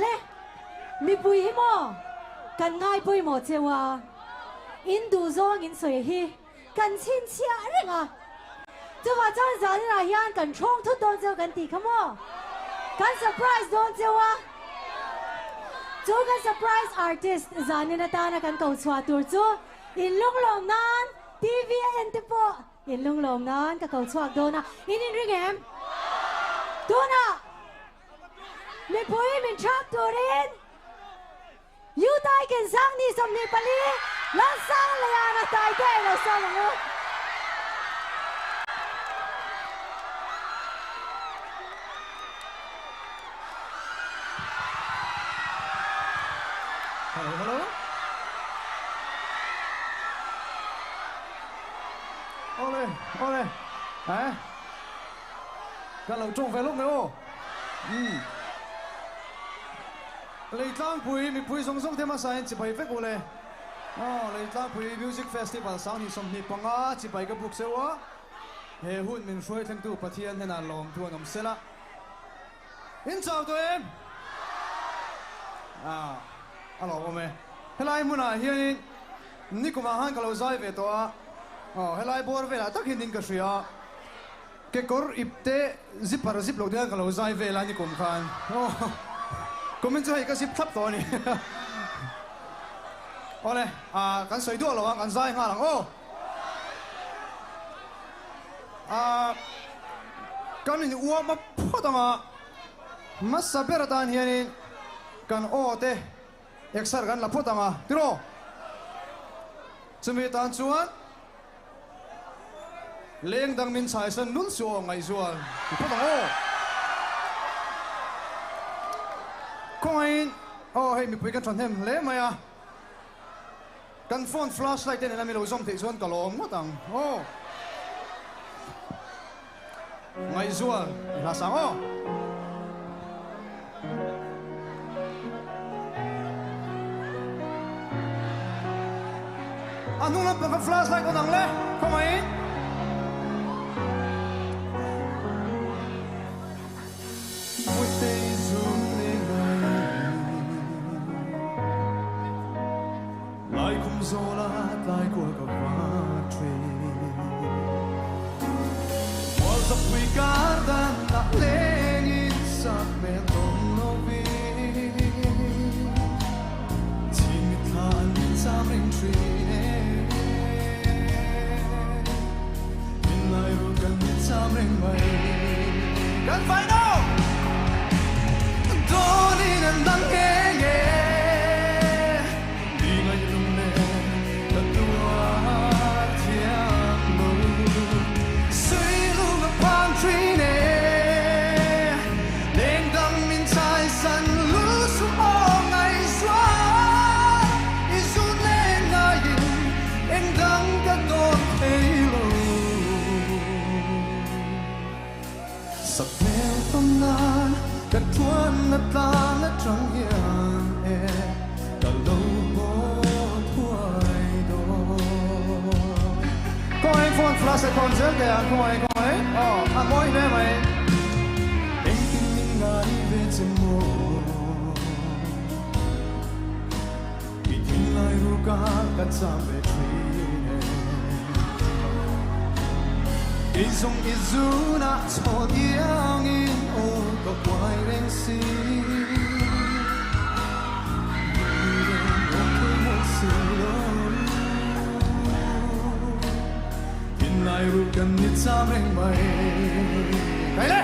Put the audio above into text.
le mi pui hi mo kan ngai pui mo chewa in du zong in soi hi kan chin chia renga chuwa chan zan na hian kan thong thu don cheu kan ti khamo kan surprise don chewa chu kan surprise artist zanina ta na kan kau chwa tur chu in lung lom nan TV entipo in lung lom nan ka kau chwak dona in ringem dona mi pui min trap turin you tai ken sang ni som ni pali Lalsangliana tai te lo salangu Hello. Ole. Hả? Cái lẩu trộn về lúc này ô. Leitlangpui, mình pui song thêm mà sai chỉ phải phép ole. Leitlangpui Music Festival sáng thì som ni panga chỉ phải cái book sale á. He hun mình phơi thêm tu pathian thế nào lòng thua nằm xe la. Xin chào tụi em. Alo ome. Helai muna hian ni kuma han kalau zai ve to a. Helai bor ve la tak hin ka shria. Ke kor ipte zip lo dia kalau zai ve la ni kum khan. Comment chai ka sip thap to ni. Ole, kan soi du lo kan zai nga lang o. Kan ni uwa ma photanga. Masabera hian kan o te Eksar kan lapot ama, tiro. Sumitan chuan. Leng dang min sai san nun suo Ngaihzual. Lapot ang Koin. Hey mi pui kan tron hem le maya. Kan phone flashlight den na mi lo zom te chuan kalom motang. Ngaihzual, lasang Anong lang pagka-flashlight ko nang le? Kumain? Lai kum zola at lai kwa ka vatri Was a picardan na lengin sa metong novi Timitan sa ring tree Something way Can find out Don't in and dang ye Di la yung ne La tua tiang mo Sui lu ga pang tree ne Leng dang min chai san lu su o Ngaihzual Isu ne na yin Eng dang ka don hey lo Sắp nêu tâm nan Cả tuôn nát ta nát trăng hiền Cả lâu bó thuai đó Có anh phone flash con dễ kìa Không anh môi nè mày Anh kinh mình ngại về chân mô Vì thiên lai ru ca Cắt giảm về truy Izong izuna cho diang in o to quay reng si In lai ru kan nit sa reng mai Kai le